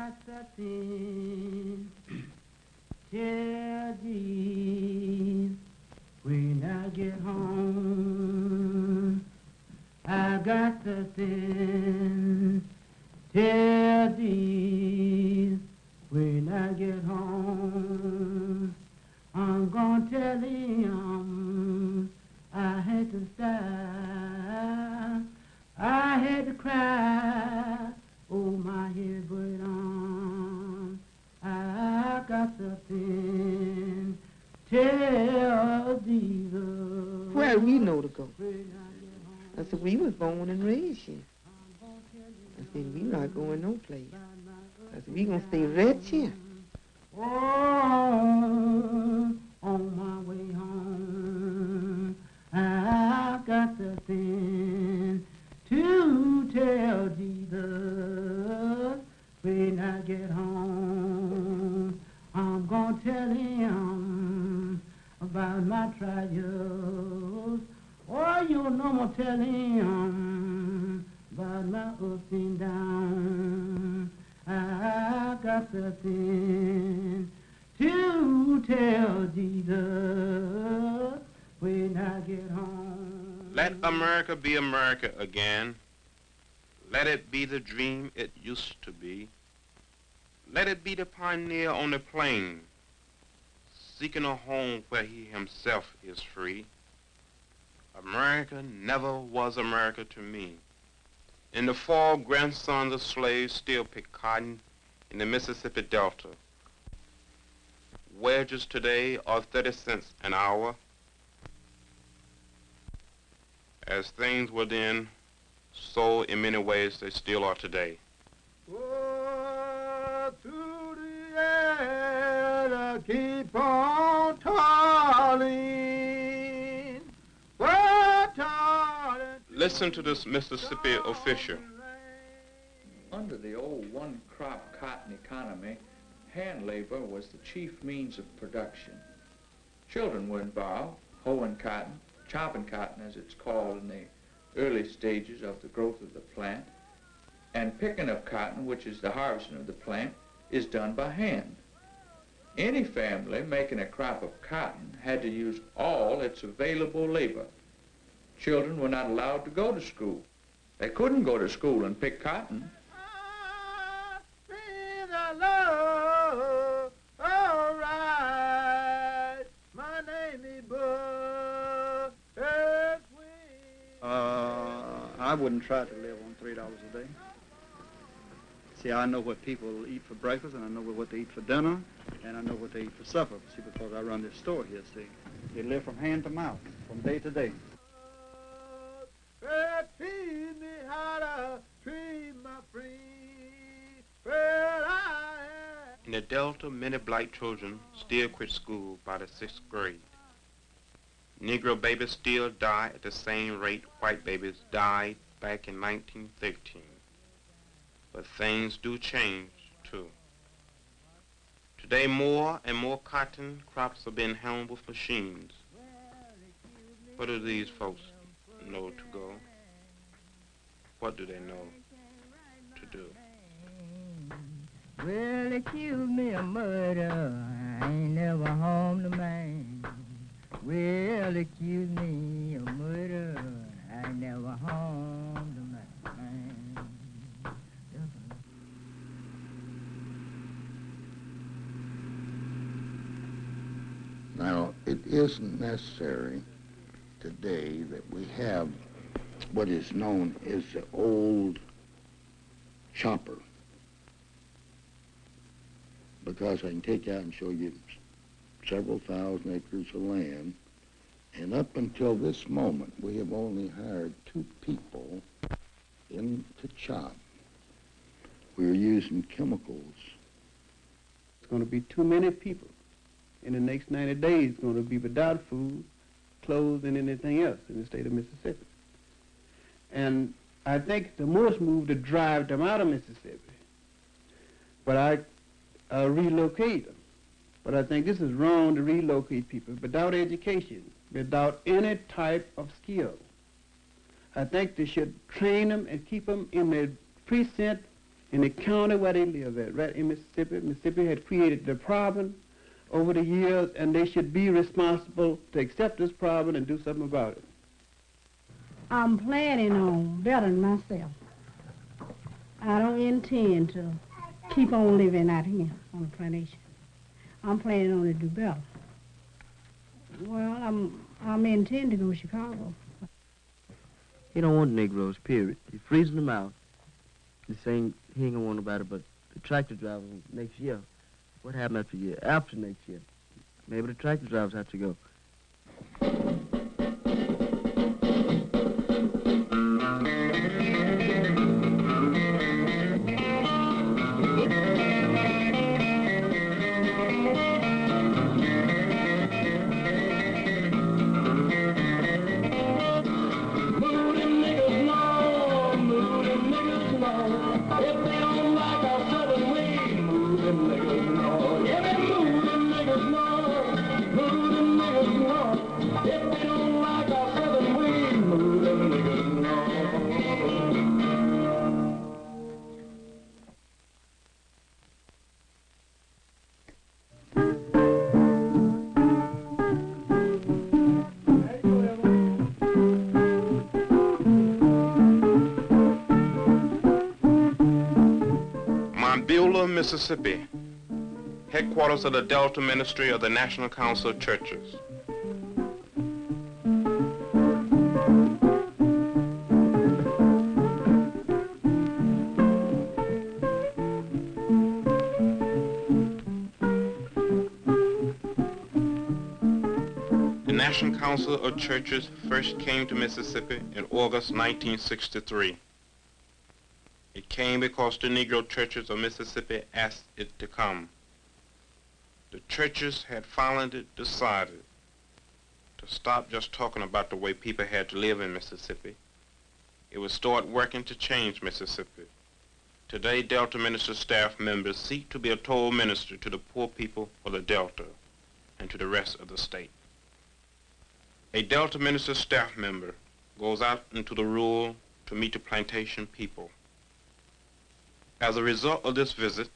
got something. Tell Jesus when I get home. I got something. Tell Jesus when I get home. I'm gonna tell him I had to stop. I had to cry. Oh, my head but I got something. Tell Jesus. Where we know to go. I said, we was born and raised here. I said, we not going no place. I said, we gonna stay right here. Oh, on my way home, I got something to tell Jesus when I get home. I'm gonna tell him about my trials. Oh, you know I'm gonna tell him about my ups and downs. I got something to tell Jesus when I get home. Let America be America again. Let it be the dream it used to be. Let it be the pioneer on the plain, seeking a home where he himself is free. America never was America to me. In the fall, grandsons of slaves still pick cotton in the Mississippi Delta. Wages today are 30 cents an hour. As things were then, so in many ways they still are today. Oh, through the air, I keep on toiling. Listen to this Mississippi official. Under the old one-crop cotton economy, hand labor was the chief means of production. Children were involved, hoeing cotton, chopping cotton as it's called in the early stages of the growth of the plant, and picking of cotton, which is the harvesting of the plant, is done by hand. Any family making a crop of cotton had to use all its available labor. Children were not allowed to go to school. They couldn't go to school and pick cotton. I wouldn't try to live on $3 a day. See, I know what people eat for breakfast, and I know what they eat for dinner, and I know what they eat for supper. See, because I run this store here, see. They live from hand to mouth, from day to day. In the Delta, many black children still quit school by the 6th grade. Negro babies still die at the same rate white babies died back in 1913. But things do change, too. Today, more and more cotton crops are being handled with machines. Where do these folks know to go? What do they know to do? Well, they accused me of murder. I ain't never harmed a man. Well, they accused me of murder. I ain't never harmed a man. Now, it isn't necessary today that we have what is known as the old chopper, because I can take out and show you several thousand acres of land, and up until this moment, we have only hired 2 people in to chop. We're using chemicals. It's going to be too many people in the next 90 days going to be without food, clothes, and anything else in the state of Mississippi. And I think the most move to drive them out of Mississippi, but I relocate them. But I think this is wrong to relocate people without education, without any type of skill. I think they should train them and keep them in their precinct in the county where they live at, right in Mississippi. Mississippi had created the problem over the years, and they should be responsible to accept this problem and do something about it. I'm planning on bettering myself. I don't intend to keep on living out here on the plantation. I'm planning on to do better. Well, I'm intending to go to Chicago. He don't want Negroes, period. He's freezing them out. He's saying he ain't gonna want nobody but the tractor drivers next year. What happened after year? After next year? Maybe the tractor drivers have to go. Mississippi, headquarters of the Delta Ministry of the National Council of Churches. The National Council of Churches first came to Mississippi in August 1963. It came because the Negro churches of Mississippi asked it to come. The churches had finally decided to stop just talking about the way people had to live in Mississippi. It would start working to change Mississippi. Today, Delta Minister staff members seek to be a total minister to the poor people of the Delta and to the rest of the state. A Delta Minister staff member goes out into the rural to meet the plantation people. As a result of this visit,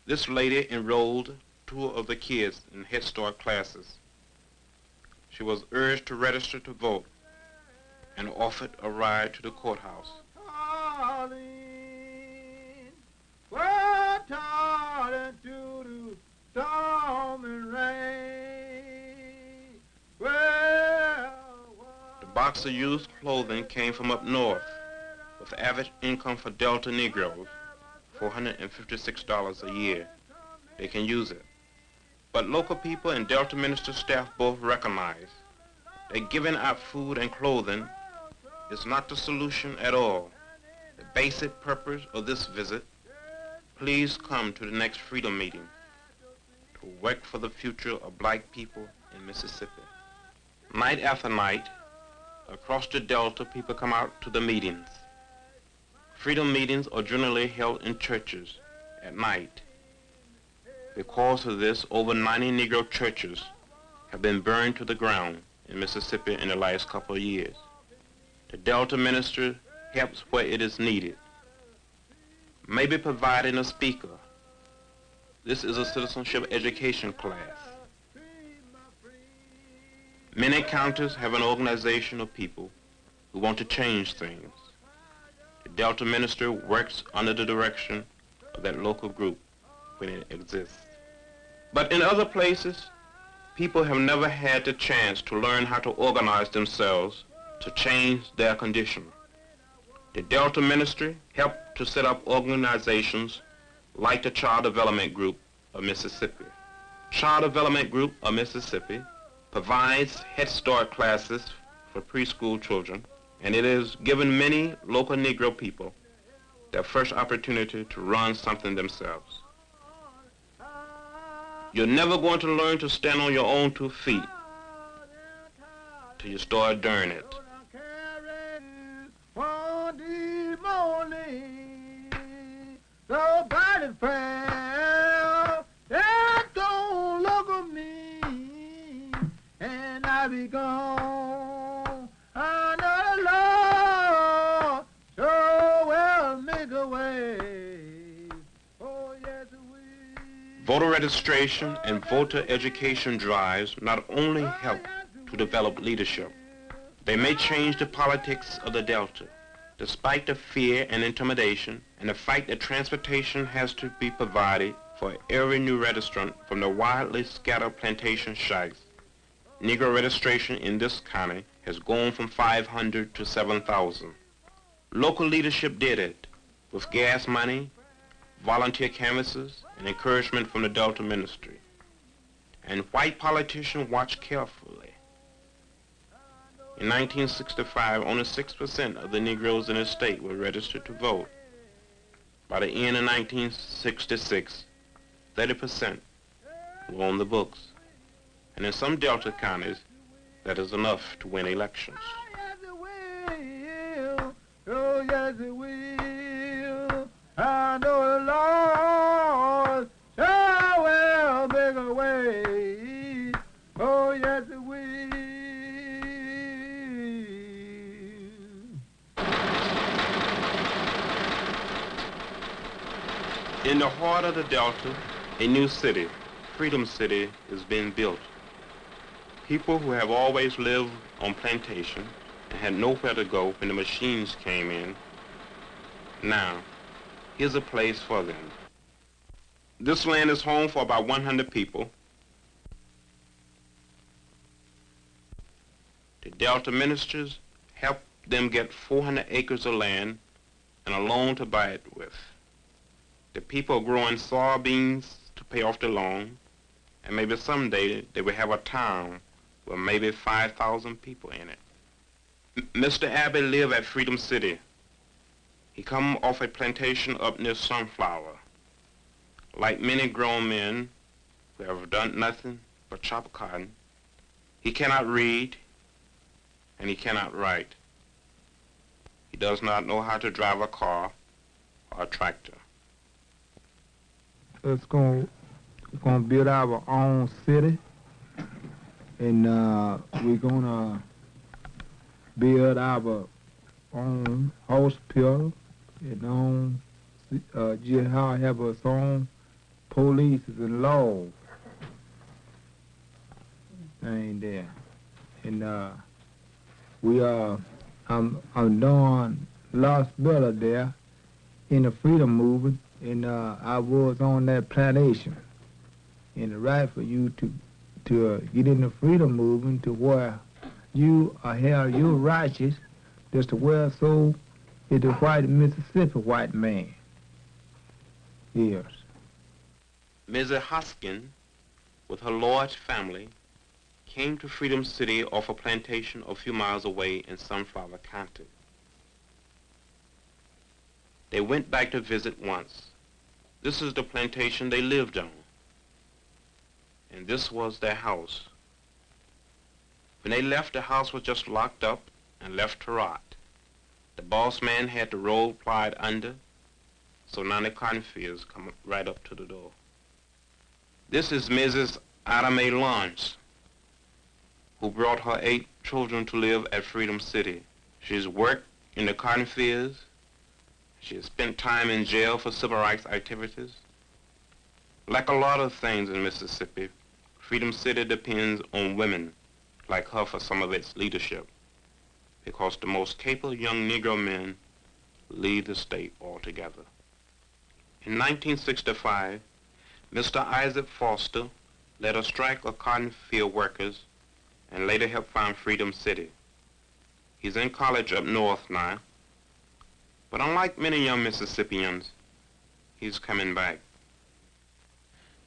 this lady enrolled 2 of the kids in Head Start classes. She was urged to register to vote and offered a ride to the courthouse. The box of used clothing came from up north, with the average income for Delta Negroes, $456 a year. They can use it. But local people and Delta Minister staff both recognize that giving out food and clothing is not the solution at all. The basic purpose of this visit, please come to the next freedom meeting to work for the future of black people in Mississippi. Night after night, across the Delta, people come out to the meetings. Freedom meetings are generally held in churches at night. Because of this, over 90 Negro churches have been burned to the ground in Mississippi in the last couple of years. The Delta minister helps where it is needed, maybe providing a speaker. This is a citizenship education class. Many counties have an organization of people who want to change things. The Delta minister works under the direction of that local group when it exists. But in other places, people have never had the chance to learn how to organize themselves to change their condition. The Delta ministry helped to set up organizations like the Child Development Group of Mississippi. Child Development Group of Mississippi provides Head Start classes for preschool children, and it has given many local Negro people their first opportunity to run something themselves. You're never going to learn to stand on your own 2 feet till you start doing it. Somebody fell, that don't look at me, and I be gone. I know the Lord so will make a way. Voter registration and voter education drives not only help to develop leadership, they may change the politics of the Delta. Despite the fear and intimidation and the fact that transportation has to be provided for every new registrant from the widely scattered plantation sites, Negro registration in this county has gone from 500 to 7,000. Local leadership did it with gas money, volunteer canvassers, and encouragement from the Delta ministry. And white politicians watched carefully. In 1965, only 6% of the Negroes in the state were registered to vote. By the end of 1966, 30% were on the books. And in some Delta counties, that is enough to win elections. Oh, yes, it will. I know the Lord shall well make a way. Oh, yes, it will. In the heart of the Delta, a new city, Freedom City, is being built. People who have always lived on plantation and had nowhere to go when the machines came in, now, here's a place for them. This land is home for about 100 people. The Delta ministers helped them get 400 acres of land and a loan to buy it with. The people are growing soybeans to pay off the loan, and maybe someday they will have a town with maybe 5,000 people in it. Mr. Abbey lived at Freedom City. He come off a plantation up near Sunflower. Like many grown men who have done nothing but chop cotton, he cannot read and he cannot write. He does not know how to drive a car or a tractor. It's going to build our own city, and we're going to build our own hospital, and own, just have its own police and law thing there. And I'm doing Las Bella there in the freedom movement, and I was on that plantation. And the right for you to get in the freedom movement to where you are held, you're righteous, just to where so is the white Mississippi white man. Yes. Mrs. Hoskin, with her large family, came to Freedom City off a plantation a few miles away in Sunflower County. They went back to visit once. This is the plantation they lived on, and this was their house. When they left, the house was just locked up and left to rot. The boss man had the road plied under, so now the cotton fields come right up to the door. This is Mrs. Ida Mae Lawrence, who brought her 8 children to live at Freedom City. She's worked in the cotton fields. She has spent time in jail for civil rights activities. Like a lot of things in Mississippi, Freedom City depends on women like her for some of its leadership, because the most capable young Negro men leave the state altogether. In 1965, Mr. Isaac Foster led a strike of cotton field workers and later helped found Freedom City. He's in college up north now, but unlike many young Mississippians, he's coming back.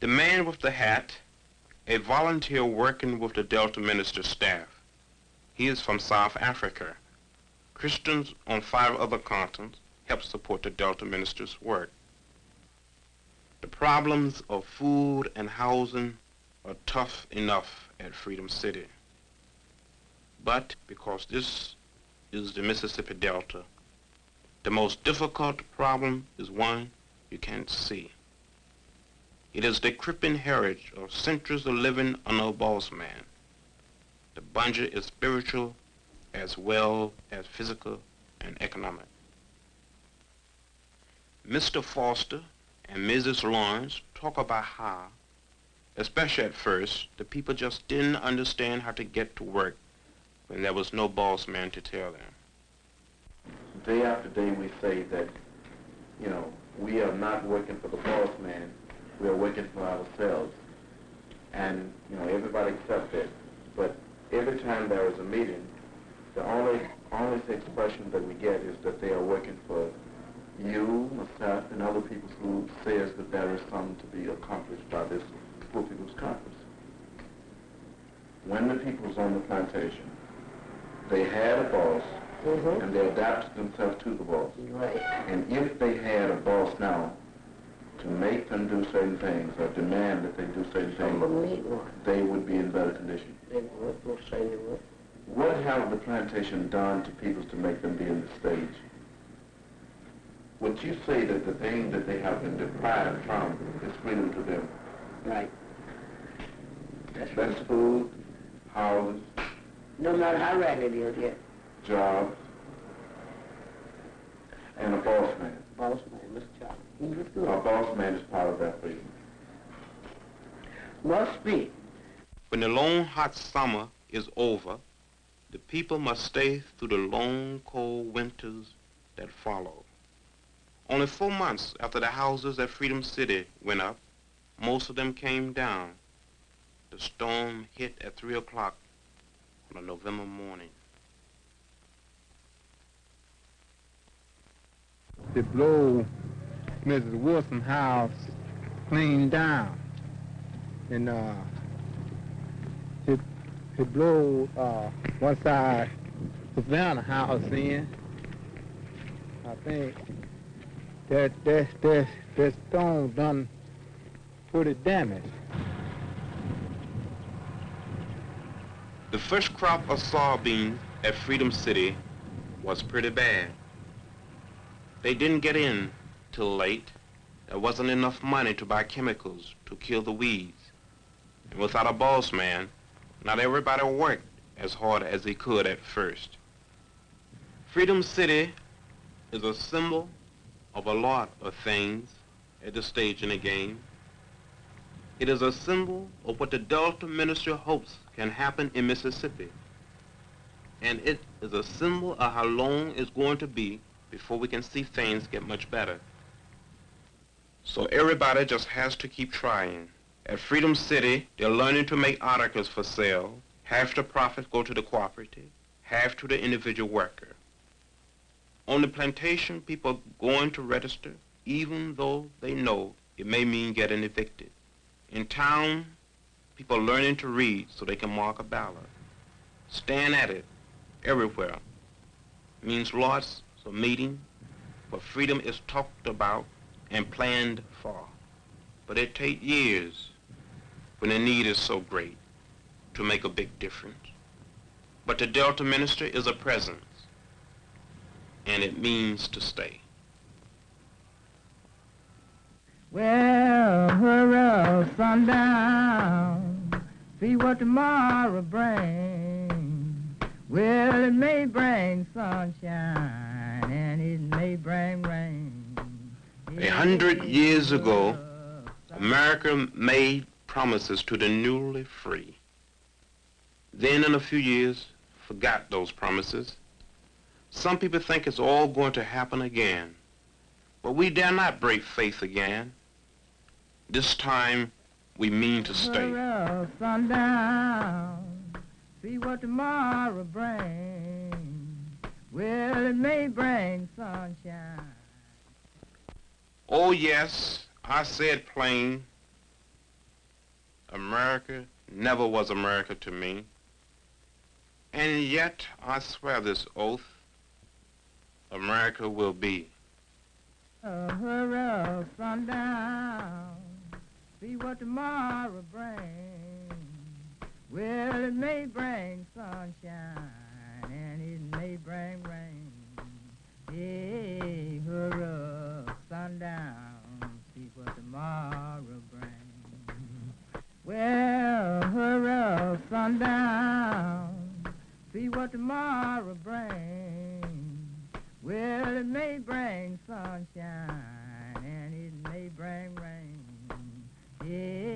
The man with the hat, a volunteer working with the Delta minister staff. He is from South Africa. Christians on 5 other continents help support the Delta minister's work. The problems of food and housing are tough enough at Freedom City. But because this is the Mississippi Delta, the most difficult problem is one you can't see. It is the crippling heritage of centuries of living under a boss man. The budget is spiritual as well as physical and economic. Mr. Foster and Mrs. Lawrence talk about how Especially at first, the people just didn't understand how to get to work when there was no boss man to tell them. Day after day we say that, you know, we are not working for the boss man, we are working for ourselves. And, you know, everybody accepts it. But every time there is a meeting, the only expression that we get is that they are working for you, myself, and other people who says that there is something to be accomplished by this Poor People's Conference. When the people was on the plantation, they had a boss, and they adapted themselves to the boss. Right. And if they had a boss now to make them do certain things or demand that they do certain things, they would be in better condition. They would, most certainly would. What have the plantation done to people to make them be in the stage? Would you say that the thing that they have been deprived from is freedom to them? Right. That's food, houses, no matter how right it is, yeah. jobs, and a boss man. Boss man, Mr. Charlie. He was good. A boss man is part of that freedom. Must be. When the long hot summer is over, the people must stay through the long cold winters that follow. Only 4 months after the houses at Freedom City went up, most of them came down. The storm hit at 3 o'clock on a November morning. They blow Mrs. Wilson's house clean down. And it blow one side Savannah house in. I think that stone done pretty damaged. The first crop of soybeans at Freedom City was pretty bad. They didn't get in till late. There wasn't enough money to buy chemicals to kill the weeds. And without a boss man, not everybody worked as hard as they could at first. Freedom City is a symbol of a lot of things at this stage in the game. It is a symbol of what the Delta Ministry hopes can happen in Mississippi. And it is a symbol of how long it's going to be before we can see things get much better. So everybody just has to keep trying. At Freedom City, they're learning to make articles for sale. Half the profits go to the cooperative, half to the individual worker. On the plantation, people are going to register, even though they know it may mean getting evicted. In town, people are learning to read so they can mark a ballot. Stand at it everywhere. Means lots of meeting, but freedom is talked about and planned for. But it takes years when the need is so great to make a big difference. But the Delta Ministry is a presence, and it means to stay. Well, hurry up, sundown, see what tomorrow brings. Well, it may bring sunshine, and it may bring rain. 100 years ago, America made promises to the newly free. Then in a few years, forgot those promises. Some people think it's all going to happen again, but we dare not break faith again. This time, we mean to stay. Hurry up, sundown, see what tomorrow brings. Well, it may bring sunshine. Oh yes, I said plain, America never was America to me. And yet, I swear this oath, America will be. Hurry up, sundown, see what tomorrow brings. Well, it may bring sunshine, and it may bring rain. Hey, hurry up, sundown, see what tomorrow brings. Well, hurry up, sundown, see what tomorrow brings. Well, it may bring sunshine, and it may bring rain. Yeah.